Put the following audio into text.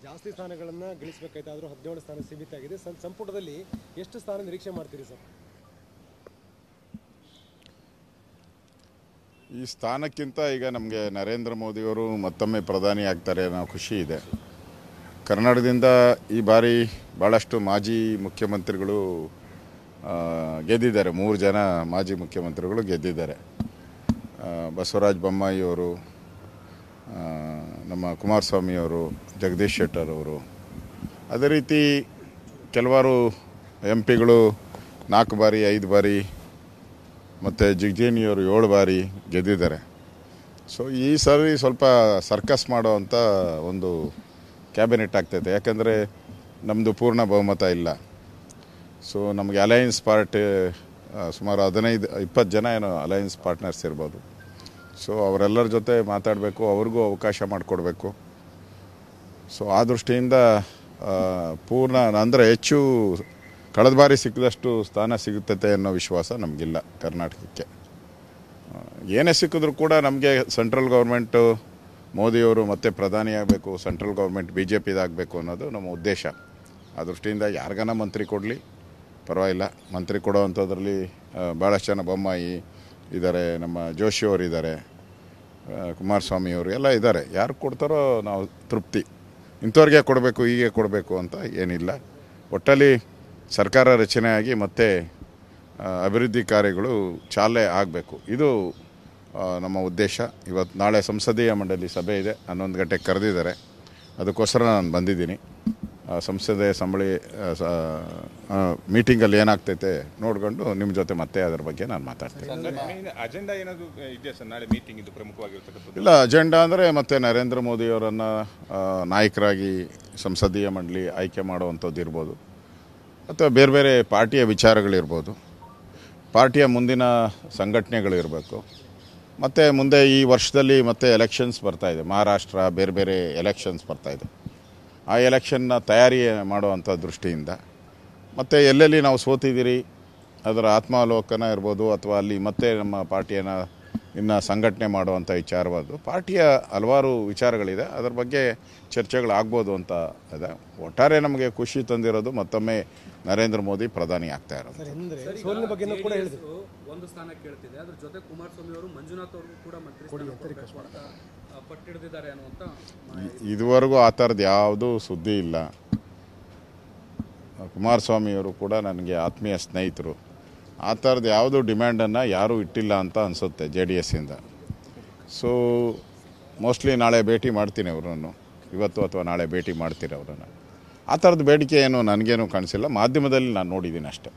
ಜಾಸ್ತಿ ಸ್ಥಾನಗಳನ್ನು ಗಳಿಸಬೇಕಾಯ್ತು, ಆದರೂ 17 ಸ್ಥಾನ ಸೀಮಿತ ಆಗಿದೆ. ಸಂಪುಟದಲ್ಲಿ ಎಷ್ಟು ಸ್ಥಾನ ನಿರೀಕ್ಷೆ ಮಾಡ್ತೀರಿ ಸರ್? ಈ ಸ್ಥಾನಕ್ಕಿಂತ ಈಗ ನಮಗೆ ನರೇಂದ್ರ ಮೋದಿಯವರು ಮತ್ತೊಮ್ಮೆ ಪ್ರಧಾನಿ ಆಗ್ತಾರೆ ಅನ್ನೋ ಖುಷಿ ಇದೆ. ಕರ್ನಾಟಕದಿಂದ ಈ ಬಾರಿ ಭಾಳಷ್ಟು ಮಾಜಿ ಮುಖ್ಯಮಂತ್ರಿಗಳು ಗೆದ್ದಿದ್ದಾರೆ. 3 ಜನ ಮಾಜಿ ಮುಖ್ಯಮಂತ್ರಿಗಳು ಗೆದ್ದಿದ್ದಾರೆ. ಬಸವರಾಜ ಬೊಮ್ಮಾಯಿಯವರು, ನಮ್ಮ ಕುಮಾರಸ್ವಾಮಿಯವರು, ಜಗದೀಶ್ ಶೆಟ್ಟರ್ ಅವರು, ಅದೇ ರೀತಿ ಕೆಲವಾರು MP ಗಳು 4 ಬಾರಿ 5 ಬಾರಿ ಮತ್ತು ಜಿಗ್ಜೇನಿಯವರು 7 ಬಾರಿ ಗೆದ್ದಿದ್ದಾರೆ. ಸೊ ಈ ಸಾರಿ ಸ್ವಲ್ಪ ಸರ್ಕಸ್ ಮಾಡೋವಂಥ ಒಂದು ಕ್ಯಾಬಿನೆಟ್ ಆಗ್ತೈತೆ. ಯಾಕಂದರೆ ನಮ್ಮದು ಪೂರ್ಣ ಬಹುಮತ ಇಲ್ಲ. ಸೊ ನಮಗೆ ಅಲಯನ್ಸ್ ಪಾರ್ಟಿ ಸುಮಾರು 15-20 ಜನ ಏನೋ ಅಲಯನ್ಸ್ ಪಾರ್ಟ್ನರ್ಸ್ ಇರ್ಬೋದು. ಸೊ ಅವರೆಲ್ಲರ ಜೊತೆ ಮಾತಾಡಬೇಕು, ಅವ್ರಿಗೂ ಅವಕಾಶ ಮಾಡಿಕೊಡ್ಬೇಕು. ಸೊ ಆ ದೃಷ್ಟಿಯಿಂದ ಪೂರ್ಣ ಅಂದರೆ ಹೆಚ್ಚು ಕಳೆದ ಬಾರಿ ಸಿಕ್ಕಿದಷ್ಟು ಸ್ಥಾನ ಸಿಗುತ್ತದೆ ಅನ್ನೋ ವಿಶ್ವಾಸ ನಮಗಿಲ್ಲ ಕರ್ನಾಟಕಕ್ಕೆ. ಏನೇ ಸಿಕ್ಕಿದ್ರೂ ಕೂಡ ನಮಗೆ ಸೆಂಟ್ರಲ್ ಗೌರ್ಮೆಂಟು ಮೋದಿಯವರು ಮತ್ತೆ ಪ್ರಧಾನಿ ಆಗಬೇಕು, ಸೆಂಟ್ರಲ್ ಗೌರ್ಮೆಂಟ್ BJPದಾಗಬೇಕು ಅನ್ನೋದು ನಮ್ಮ ಉದ್ದೇಶ. ಆ ದೃಷ್ಟಿಯಿಂದ ಯಾರಿಗಾನ ಮಂತ್ರಿ ಕೊಡಲಿ ಪರವಾಗಿಲ್ಲ. ಮಂತ್ರಿ ಕೊಡೋವಂಥದ್ರಲ್ಲಿ ಭಾಳಷ್ಟು ಜನ ಬೊಮ್ಮಾಯಿ ಇದ್ದಾರೆ, ನಮ್ಮ ಜೋಶಿಯವರು ಇದ್ದಾರೆ, ಕುಮಾರಸ್ವಾಮಿಯವರು ಎಲ್ಲ ಇದ್ದಾರೆ. ಯಾರು ಕೊಡ್ತಾರೋ ನಾವು ತೃಪ್ತಿ. ಇಂಥವ್ರಿಗೆ ಕೊಡಬೇಕು ಹೀಗೆ ಕೊಡಬೇಕು ಅಂತ ಏನಿಲ್ಲ. ಒಟ್ಟಲ್ಲಿ ಸರ್ಕಾರ ರಚನೆಯಾಗಿ ಮತ್ತೆ ಅಭಿವೃದ್ಧಿ ಕಾರ್ಯಗಳು ಚಾಲನೆ ಆಗಬೇಕು. ಇದು ನಮ್ಮ ಉದ್ದೇಶ. ನಾಳೆ ಸಂಸದೀಯ ಮಂಡಳಿ ಸಭೆ ಇದೆ, 11 ಗಂಟೆಗೆ ಕರೆದಿದ್ದಾರೆ. ಅದಕ್ಕೋಸ್ಕರ ನಾನು ಬಂದಿದ್ದೀನಿ. ಸಂಸದೀಯ ಮೀಟಿಂಗಲ್ಲಿ ಏನಾಗ್ತೈತೆ ನೋಡ್ಕೊಂಡು ನಿಮ್ಮ ಜೊತೆ ಮತ್ತೆ ಅದರ ಬಗ್ಗೆ ನಾನು ಮಾತಾಡ್ತೀನಿ. ಅಜೆಂಡಾ ಏನಾದರೂ ಇದೆಯಾ ಸರ್ ನಾಳೆ ಮೀಟಿಂಗ್? ಇದು ಪ್ರಮುಖವಾಗಿರ್ತಕ್ಕಂಥದ್ದು ಇಲ್ಲ. ಅಜೆಂಡಾ ಅಂದರೆ ಮತ್ತೆ ನರೇಂದ್ರ ಮೋದಿಯವರನ್ನು ನಾಯಕರಾಗಿ ಸಂಸದೀಯ ಮಂಡಳಿ ಆಯ್ಕೆ ಮಾಡುವಂಥದ್ದು ಇರ್ಬೋದು, ಅಥವಾ ಬೇರೆ ಬೇರೆ ಪಾರ್ಟಿಯ ವಿಚಾರಗಳಿರ್ಬೋದು, ಪಾರ್ಟಿಯ ಮುಂದಿನ ಸಂಘಟನೆಗಳಿರಬೇಕು. ಮತ್ತು ಮುಂದೆ ಈ ವರ್ಷದಲ್ಲಿ ಮತ್ತೆ ಎಲೆಕ್ಷನ್ಸ್ ಬರ್ತಾಯಿದೆ. ಮಹಾರಾಷ್ಟ್ರ ಬೇರೆ ಬೇರೆ ಎಲೆಕ್ಷನ್ಸ್ ಬರ್ತಾಯಿದೆ. ಆ ಎಲೆಕ್ಷನ್ನ ತಯಾರಿ ಮಾಡುವಂಥ ದೃಷ್ಟಿಯಿಂದ ಮತ್ತು ಎಲ್ಲೆಲ್ಲಿ ನಾವು ಸೋತಿದ್ದೀರಿ ಅದರ ಆತ್ಮಾವಲೋಕನ ಇರ್ಬೋದು, ಅಥವಾ ಅಲ್ಲಿ ಮತ್ತೆ ನಮ್ಮ ಪಾರ್ಟಿಯನ್ನು ಇನ್ನು ಸಂಘಟನೆ ಮಾಡುವಂಥ ವಿಚಾರವಾದ್ದು ಪಾರ್ಟಿಯ ಹಲವಾರು ವಿಚಾರಗಳಿದೆ. ಅದರ ಬಗ್ಗೆ ಚರ್ಚೆಗಳಾಗ್ಬೋದು ಅಂತ ಇದೆ. ಒಟ್ಟಾರೆ ನಮಗೆ ಖುಷಿ ತಂದಿರೋದು ಮತ್ತೊಮ್ಮೆ ನರೇಂದ್ರ ಮೋದಿ ಪ್ರಧಾನಿ ಆಗ್ತಾ ಇರೋದು. ಒಂದು ಸ್ಥಾನ ಕೇಳ್ತಿದೆ, ಅದ್ರ ಜೊತೆ ಕುಮಾರಸ್ವಾಮಿ ಅವರು ಮಂಜುನಾಥ್ ಅವ್ರಿಗೂ ಕೂಡ ಮಂತ್ರಿ ಪಟ್ಟಿಡಿದ್ದಾರೆ ಅನ್ನುವಂಥ ಇದುವರೆಗೂ ಆ ಥರದ್ದು ಯಾವುದೂ ಸುದ್ದಿ ಇಲ್ಲ. ಕುಮಾರಸ್ವಾಮಿಯವರು ಕೂಡ ನನಗೆ ಆತ್ಮೀಯ ಸ್ನೇಹಿತರು. ಆ ಥರದ್ದು ಯಾವುದೂ ಡಿಮ್ಯಾಂಡನ್ನು ಯಾರೂ ಇಟ್ಟಿಲ್ಲ ಅಂತ ಅನಿಸುತ್ತೆ JDSಯಿಂದ. ಸೊ ಮೋಸ್ಟ್ಲಿ ನಾಳೆ ಭೇಟಿ ಮಾಡ್ತೀನಿ ಅವರನ್ನು, ಇವತ್ತು ಅಥವಾ ನಾಳೆ ಭೇಟಿ ಮಾಡ್ತೀನಿ ಅವರನ್ನು. ಆ ಥರದ ಬೇಡಿಕೆ ಏನು ನನಗೇನು ಕಾಣಿಸಿಲ್ಲ. ಮಾಧ್ಯಮದಲ್ಲಿ ನಾನು ನೋಡಿದ್ದೀನಿ ಅಷ್ಟೇ.